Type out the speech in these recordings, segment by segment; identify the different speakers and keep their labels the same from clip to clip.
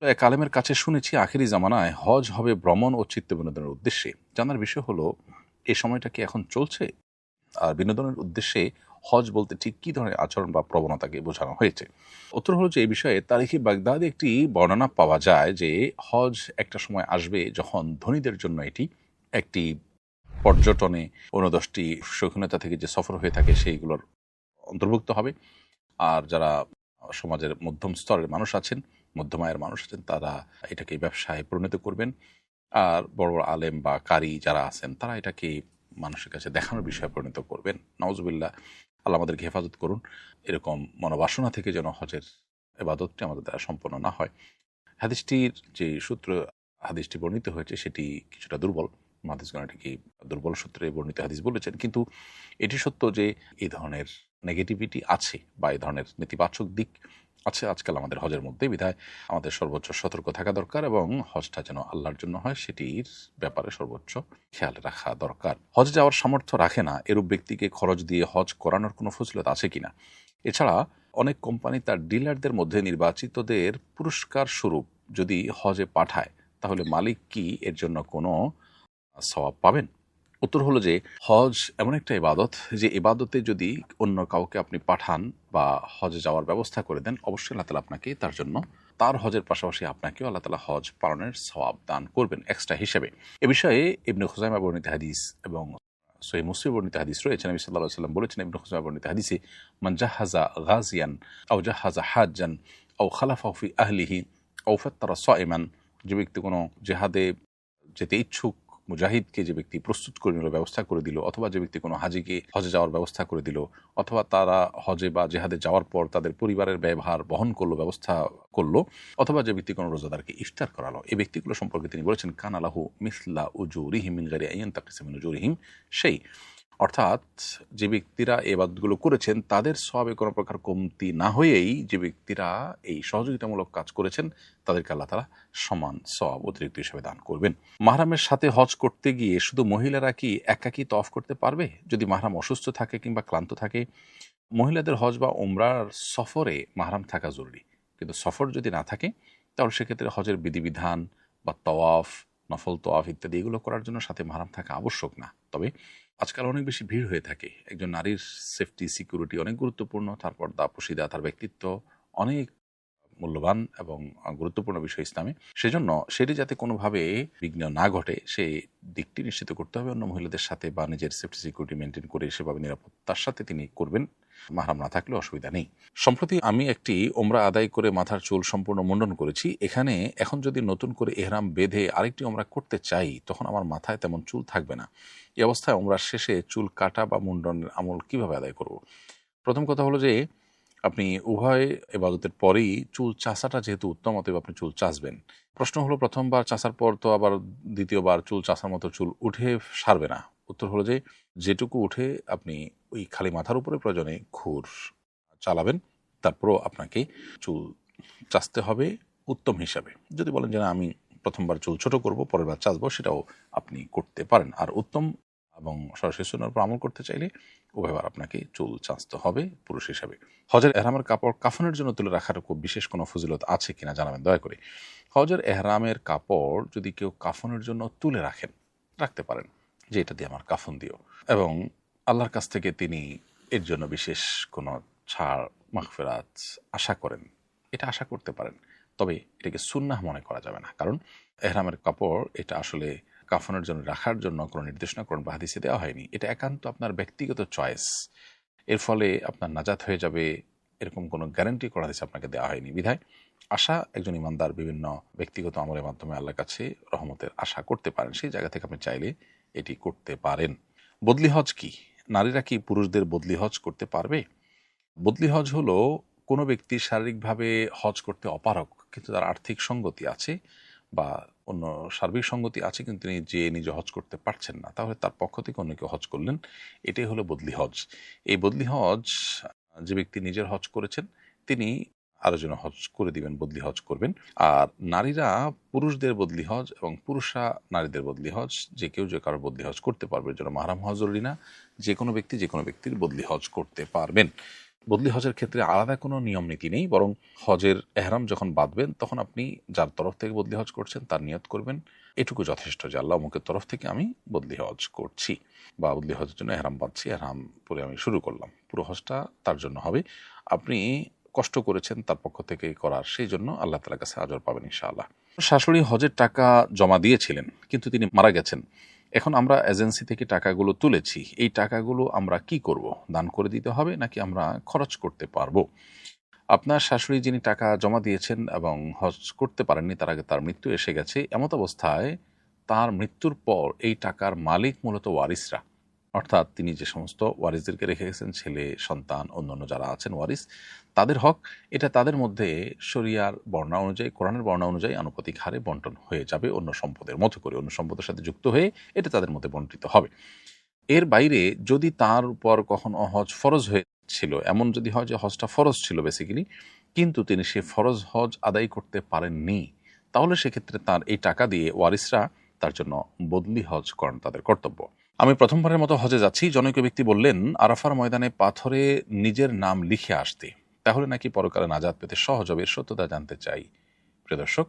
Speaker 1: এক আলেমের কাছে শুনেছি আখেরি জামানায় হজ হবে ভ্রমণ ও চিত্ত বিনোদনের উদ্দেশ্যে। জানার বিষয় হলো, এই সময়টা কি এখন চলছে? আর বিনোদনের উদ্দেশ্যে হজ বলতে ঠিক কী ধরনের আচরণ বা প্রবণতাকে বোঝানো হয়েছে? উত্তর হলো যে, এই বিষয়ে তারিখে বাগদাদে একটি বর্ণনা পাওয়া যায় যে হজ একটা সময় আসবে যখন ধনীদের জন্য এটি একটি পর্যটনে ১৯টি সৌখিনতা থেকে যে সফর হয়ে থাকে সেইগুলোর অন্তর্ভুক্ত হবে। আর যারা সমাজের মধ্যম স্তরের মানুষ আছেন, মধ্যম আয়ের মানুষ আছেন, তারা এটাকে ব্যবসায় পরিণত করবেন। আর বড় বড় আলেম বা কারি যারা আছেন, তারা এটাকে মানুষের কাছে দেখানোর বিষয়ে পরিণত করবেন। নাউজুবিল্লাহ, আল্লাহ আমাদেরকে হেফাজত করুন। এরকম মনোবাসনা থেকে যেন হজের এবাদতটি আমাদের দ্বারা সম্পন্ন না হয়। হাদিসটির যে সূত্র হাদিসটি বর্ণিত হয়েছে সেটি কিছুটা দুর্বল। হাদিসগণ এটিকে দুর্বল সূত্রে বর্ণিত হাদিস বলেছেন, কিন্তু এটি সত্য যে এই ধরনের নেগেটিভিটি আছে বা এই ধরনের নেতিবাচক দিক আছে আজকাল আমাদের হজের মধ্যে। বিধায় আমাদের সর্বোচ্চ সতর্ক থাকা দরকার এবং হজটা যেন আল্লাহর জন্য হয় সেটির ব্যাপারে সর্বোচ্চ খেয়াল রাখা দরকার। হজ যাওয়ার সামর্থ্য রাখে না এরূপ ব্যক্তিকে খরচ দিয়ে হজ করানোর কোনো ফজিলত আছে কিনা? এছাড়া অনেক কোম্পানি তার ডিলারদের মধ্যে নির্বাচিতদের পুরস্কার স্বরূপ যদি হজে পাঠায়, তাহলে মালিক কি এর জন্য কোনো সওয়াব পাবেন? উত্তর হলো যে, হজ এমন একটা ইবাদত যে ইবাদতে যদি অন্য কাউকে আপনি পাঠান বা হজে যাওয়ার ব্যবস্থা করে দেন, অবশ্যই আল্লাহ তাআলা আপনাকে তার জন্য তার হজের পাশাপাশি আপনাকেও আল্লাহ তাআলা হজ পালনের সওয়াব দান করবেন এক্সট্রা হিসেবে। এ বিষয়ে ইবনে খুজাইমা বর্ণিত হাদিস এবং সহিহ মুসলিম বর্ণিত হাদিস রয়েছে। নবী সাল্লাল্লাহু আলাইহি ওয়াসাল্লাম বলেছেন ইবনে খুজাইমা বর্ণিত হাদিসে, মান জাহাজা গাজিয়ান আও জাহাজা হাজ্জান আও খালাফাহু ফি আহলিহি আও ফাত্তারা সাইমান, যে ব্যক্তি কোনো জেহাদে যেতে ইচ্ছুক মুজাহিদকে যে ব্যক্তি প্রস্তুত করে নিল, ব্যবস্থা করে দিল, অথবা যে ব্যক্তি কোনো হাজিকে হজে যাওয়ার ব্যবস্থা করে দিল, অথবা তারা হজে বা জেহাদে যাওয়ার পর তাদের পরিবারের ব্যয়ভার বহন করলো, ব্যবস্থা করলো, অথবা যে ব্যক্তি কোনো রোজাদারকে ইফতার করালো, এই ব্যক্তিগুলো সম্পর্কে তিনি বলেছেন, কানা লাহু মিসলা উজুরিহিম মিন গায়রি আন ইয়ানতাকিসা মিন উজুরিহিম সেই। অর্থাৎ যে ব্যক্তিরা এই ইবাদতগুলো করেছেন তাদের সওয়াবে কোনো প্রকার কমতি না হয়েই যে ব্যক্তিরা এই সহযোগিতামূলক কাজ করেছেন তাদেরকে আল্লাহ তাআলা সমান সওয়াব অতিরিক্ত হিসেবে দান করবেন। মাহরামের সাথে হজ করতে গিয়ে শুধু মহিলারা কি একাকী তওয়াফ করতে পারবে? যদি মাহরাম অসুস্থ থাকে কিংবা ক্লান্ত থাকে? মহিলাদের হজ বা উমরার সফরে মাহরাম থাকা জরুরি, কিন্তু সফর যদি না থাকে তাহলে সেক্ষেত্রে হজের বিধিবিধান বা তওয়াফ, নফল তওয়াফ ইত্যাদি এগুলো করার জন্য সাথে মাহরাম থাকা আবশ্যক না। তবে আজকাল অনেক বেশি ভিড় হয়ে থাকে। একজন নারীর সেফটি সিকিউরিটি অনেক গুরুত্বপূর্ণ, তারপর দাপশিদা, তার ব্যক্তিত্ব অনেক মূল্যবান এবং গুরুত্বপূর্ণ বিষয় ইসলামে। সেজন্য সেটি যাতে কোনোভাবে বিঘ্ন না ঘটে সেই দিকটি নিশ্চিত করতে হবে অন্য মহিলাদের সাথে, বা নিজের সেফটি সিকিউরিটি মেনটেন করে সেভাবে নিরাপত্তার সাথে তিনি করবেন। মাহরাম না থাকলে অসুবিধা নেই। সম্প্রতি আমি একটি ওমরা আদায় করে মাথার চুল সম্পূর্ণ মুন্ডন করেছি। এখন যদি নতুন করে এহরাম বেঁধে আরেকটি ওমরা করতে চাই, তখন আমার মাথায় তেমন চুল থাকবে না। এই অবস্থায় ওমরার শেষে চুল কাটা বা মুন্ডনের আমল কিভাবে আদায় করব? প্রথম কথা হলো যে, আপনি উভয় ইবাদতের পরেই চুল চাঁচাটা যেহেতু উত্তম, অতএব আপনি চুল চাঁচবেন। প্রশ্ন হলো, প্রথমবার চাঁচার পর তো আবার দ্বিতীয়বার চুল চাঁচার মতো চুল উঠে সারবে না। উত্তর হলো যে, যেটুকু উঠে আপনি ওই খালি মাথার উপরে প্রয়োজনে ঘুর চালাবেন, তারপরও আপনাকে চুল চাঁচতে হবে উত্তম হিসাবে। যদি বলেন যে না, আমি প্রথমবার চুল ছোট করব, পরের বার চাঁচবো, সেটাও আপনি করতে পারেন। আর উত্তম এবং সরাসরি সুন্নাহর উপর আমল করতে চাইলে উভয়বার আপনাকে চুল চাঁচতে হবে পুরুষ হিসাবে। হজের এহরামের কাপড় কাফনের জন্য তুলে রাখার খুব বিশেষ কোনো ফজিলত আছে কিনা জানাবেন দয়া করে। হজের এহরামের কাপড় যদি কেউ কাফনের জন্য তুলে রাখতে পারেন, যে এটা দিয়ে আমার কাফন দিও, এবং আল্লাহর কাছ থেকে তিনি এর জন্য বিশেষ কোনো ছাড়, মাগফিরাত আশা করেন, এটা আশা করতে পারেন। তবে এটাকে সুন্নাহ মনে করা যাবে না, কারণ এহরামের কাপড় এটা আসলে কাফনের জন্য রাখার জন্য কোনো নির্দেশনা কোরআন বা হাদিসে দেওয়া হয়নি। এটা একান্ত আপনার ব্যক্তিগত চয়েস। এর ফলে আপনার নাজাত হয়ে যাবে এরকম কোনো গ্যারান্টি কোরআন হাদিসে আপনাকে দেওয়া হয়নি। বিধায় আশা একজন ইমানদার বিভিন্ন ব্যক্তিগত আমলের মাধ্যমে আল্লাহর কাছে রহমতের আশা করতে পারেন। সেই জায়গা থেকে আপনি চাইলে এটি করতে পারেন। বদলি হজ কি? নারীরা কি পুরুষদের বদলি হজ করতে পারবে? বদলি হজ হলো কোনো ব্যক্তি শারীরিকভাবে হজ করতে অপারগ, কিন্তু তার আর্থিক সঙ্গতি আছে বা অন্য সার্বিক সঙ্গতি আছে, কিন্তু তিনি যে নিজে হজ করতে পারছেন না, তাহলে তার পক্ষ থেকে অন্য কেউ হজ করলেন। এটাই হলো বদলি হজ। এই বদলি হজ যে ব্যক্তি নিজের হজ করেছেন তিনি আরো জন হজ করে দিবেন, বদলি হজ করবেন। আর নারীরা পুরুষদের বদলি হজ এবং পুরুষরা নারীদের বদলি হজ, যে কেউ যে কারোর বদলি হজ করতে পারবে। এর জন্য মাহরাম হওয়া জরুরি না, যে কোনো ব্যক্তি যে কোনো ব্যক্তির বদলি হজ করতে পারবেন। বদলি হজের ক্ষেত্রে আলাদা কোনো নিয়ম নীতি নেই, বরং হজের এহরাম যখন বাঁধবেন তখন আপনি যার তরফ থেকে বদলি হজ করছেন তার নিয়ত করবেন, এটুকু যথেষ্ট যে আল্লাহ অমুকের তরফ থেকে আমি বদলি হজ করছি বা বদলি হজের জন্য এহরাম বাঁধছি, এহরাম পরে আমি শুরু করলাম। পুরো হজটা তার জন্য হবে। আপনি কষ্ট করেছেন তার পক্ষ থেকে করার, সেই জন্য আল্লাহ তাআলার কাছে আজর পাবেন ইনশাআল্লাহ। শাশুড়ি হজের টাকা জমা দিয়েছিলেন কিন্তু তিনি মারা গেছেন। এখন আমরা এজেন্সি থেকে টাকাগুলো তুলেছি, এই টাকাগুলো আমরা কি করব? দান করে দিতে হবে নাকি আমরা খরচ করতে পারবো? আপনার শাশুড়ি যিনি টাকা জমা দিয়েছেন এবং হজ করতে পারেননি, তার আগে তার মৃত্যু এসে গেছে, এমত অবস্থায় তার মৃত্যুর পর এই টাকার মালিক মূলত ওয়ারিসরা, অর্থাৎ তিনি যে সমস্ত ওয়ারিসদেরকে রেখে গেছেন, ছেলে সন্তান অন্যান্য যারা আছেন ওয়ারিস, তাদের হক, এটা তাদের মধ্যে শরিয়ার বর্ণনা অনুযায়ী, কোরআনের বর্ণনা অনুযায়ী আনুপাতিক হারে বন্টন হয়ে যাবে, অন্য সম্পদের মতো করে, অন্য সম্পদের সাথে যুক্ত হয়ে এটা তাদের মধ্যে বন্টিত হবে। এর বাইরে যদি তার উপর কখনো হজ ফরজ হয়েছিল, এমন যদি হয় যে হজটা ফরজ ছিল বেসিক্যালি, কিন্তু তিনি সে ফরজ হজ আদায় করতে পারেননি, তাহলে সেক্ষেত্রে তার এই টাকা দিয়ে ওয়ারিসরা তার জন্য বদলি হজ করেন তাদের কর্তব্য। আমি প্রথমবারের মতো হজে যাচ্ছি, জনৈক ব্যক্তি বললেন আরাফার ময়দানে পাথরে নিজের নাম লিখে আসতে, তাহলে নাকি পরকালে নাজাত পেতে সহজ হবে, এর সত্যতা জানতে চাই। প্রিয় দর্শক,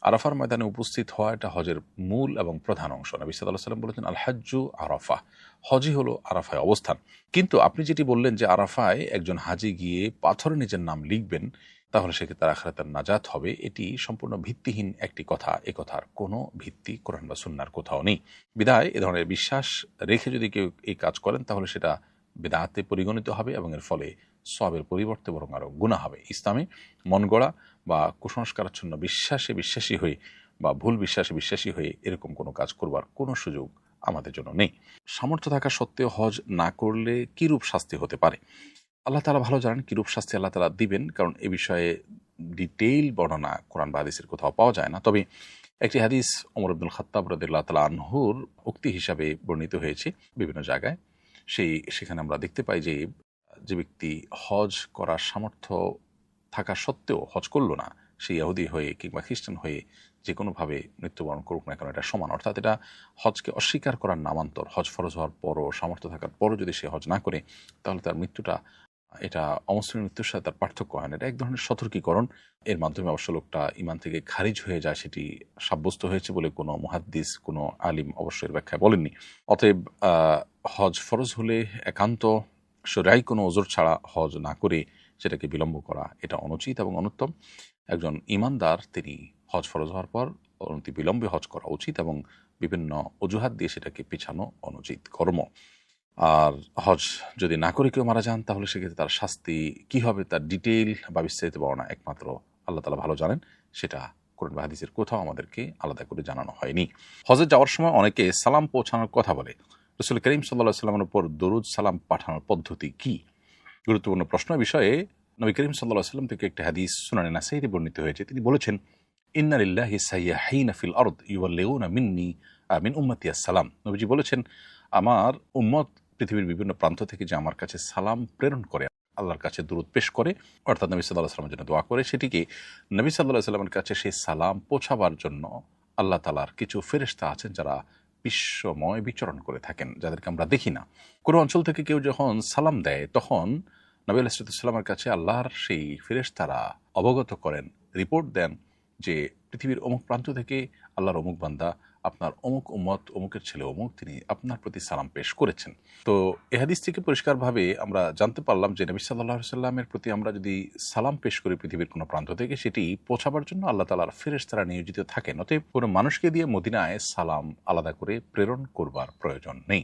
Speaker 1: আরাফার ময়দানে উপস্থিত হওয়া এটা হজের মূল এবং প্রধান অংশ। নবী সাল্লাল্লাহু আলাইহি ওয়াসাল্লাম বলেছেন আল হাজ্জু আরাফা, হজই হলো আরাফায় অবস্থান। কিন্তু আপনি যেটি বললেন যে আরাফায় একজন হাজি গিয়ে পাথরে নিজের নাম লিখবেন, তাহলে সেক্ষেত্রে আখিরাতের নাজাত হবে, এটি সম্পূর্ণ ভিত্তিহীন একটি কথা। এ কথার কোনো ভিত্তি কোরআন বা সুন্নাহর কোথাও নেই। বিধায় এ ধরনের বিশ্বাস রেখে যদি কেউ এই কাজ করেন তাহলে সেটা বিদআতে পরিগণিত হবে এবং এর ফলে সওয়াবের পরিবর্তে বরং আরও গুনাহ হবে। ইসলামে মন গড়া বা কুসংস্কারাচ্ছন্ন বিশ্বাসে বিশ্বাসী হয়ে বা ভুল বিশ্বাসে বিশ্বাসী হয়ে এরকম কোনো কাজ করবার কোনো সুযোগ আমাদের জন্য নেই। সামর্থ্য থাকা সত্ত্বেও হজ না করলে কিরূপ শাস্তি হতে পারে? আল্লাহ তাআলা ভালো জানেন কিরূপ শাস্তি আল্লাহ তাআলা দিবেন, কারণ এ বিষয়ে ডিটেইল বর্ণনা কোরআন বা হাদিসের কোথাও পাওয়া যায় না। তবে একটি হাদিস ওমর ইবনুল খাত্তাব রাদিয়াল্লাহু তাআলা আনহুর উক্তি হিসাবে বর্ণিত হয়েছে বিভিন্ন জায়গায়। সেখানে আমরা দেখতে পাই যে যে ব্যক্তি হজ করার সামর্থ্য থাকা সত্ত্বেও হজ করল না, সে ইহুদি হয়ে কিংবা খ্রিস্টান হয়ে যে কোনোভাবে মৃত্যুবরণ করুক না কেন, এটা সমান। অর্থাৎ এটা হজকে অস্বীকার করার নামান্তর। হজ ফরজ হওয়ার পরও, সামর্থ্য থাকার পরও যদি সে হজ না করে, তাহলে তার মৃত্যুটা, এটা অমুসলিম মৃত্যুর সাথে তার পার্থক্য হয় না। এটা এক ধরনের সতর্কীকরণ। এর মাধ্যমে অবশ্য লোকটা ইমান থেকে খারিজ হয়ে যায়, সেটি সাব্যস্ত হয়েছে বলে কোনো মুহাদ্দিস, কোনো আলিম অবশ্যই ব্যাখ্যায় বলেননি। অতএব হজ ফরজ হলে একান্ত শরঈ কোনো ওজর ছাড়া হজ না করে সেটাকে বিলম্ব করা, এটা অনুচিত এবং অনুত্তম। একজন ইমানদার তিনি হজ ফরজ হওয়ার পর অনতি বিলম্বে হজ করা উচিত এবং বিভিন্ন অজুহাত দিয়ে সেটাকে পিছানো অনুচিত কর্ম। আর হজ যদি না করে কেউ মারা যান, তাহলে সেক্ষেত্রে তার শাস্তি কি হবে, তার ডিটেইল বা বিস্তারিত বর্ণনা একমাত্র আল্লাহ তাআলা ভালো জানেন। সেটা কোরআন বা হাদিসের কোথাও আমাদেরকে আলাদা করে জানানো হয়নি। হজে যাওয়ার সময় অনেকে সালাম পৌঁছানোর কথা বলে। রাসূল করিম সাল্লাল্লাহু আলাইহি ওয়াসাল্লামের উপর দরুদ সালাম পাঠানোর পদ্ধতি কি? গুরুত্বপূর্ণ প্রশ্ন। বিষয়ে নবী করিম সাল্লাল্লাহু আলাইহি ওয়াসাল্লাম থেকে একটা হাদিস সুনানে নাসাঈতে বর্ণিত হয়েছে। তিনি বলেছেন, ইন্না লিল্লাহি সাইয়াহিনা ফিল আরদ ইউবাল্লিগুনা মিন্নি মিন উম্মতি আসসালাম। নবীজি বলেছেন, আমার উম্মত পৃথিবীর বিভিন্ন প্রান্ত থেকে যে আমার কাছে সালাম প্রেরণ করে, আল্লাহর কাছে দুরূদ পেশ করে, অর্থাৎ নবী সাল্লাল্লাহু আলাইহি ওয়াসাল্লামের জন্য দোয়া করে, সেটিকে নবী সাল্লাল্লাহু আলাইহি ওয়াসাল্লামের কাছে সেই সালাম পৌঁছাবার জন্য আল্লাহ তাআলার কিছু ফেরেশতা আছেন যারা বিশ্বময় বিচরণ করে থাকেন, যাদেরকে আমরা দেখি না। কোনো অঞ্চল থেকে কেউ যখন সালাম দেয়, তখন নবী আলাইহিস সালামের কাছে আল্লাহর সেই ফেরেশতারা অবগত করেন, রিপোর্ট দেন যে পৃথিবীর অমুক প্রান্ত থেকে আল্লাহর অমুক বান্দা, আপনার অমুক উম্মত, অমুকের ছেলে অমুক, তিনি আপনার প্রতি সালাম পেশ করেছেন। তো এ হাদিস থেকে পরিষ্কারভাবে আমরা জানতে পারলাম যে নবী সাল্লাল্লাহু আলাইহি সাল্লামের প্রতি আমরা যদি সালাম পেশ করি পৃথিবীর কোনো প্রান্ত থেকে, সেটি পৌঁছাবার জন্য আল্লাহ তাআলার ফেরেশতারা নিয়োজিত থাকেন। অতএব কোনো মানুষকে দিয়ে মদিনায় সালাম আলাদা করে প্রেরণ করবার প্রয়োজন নেই।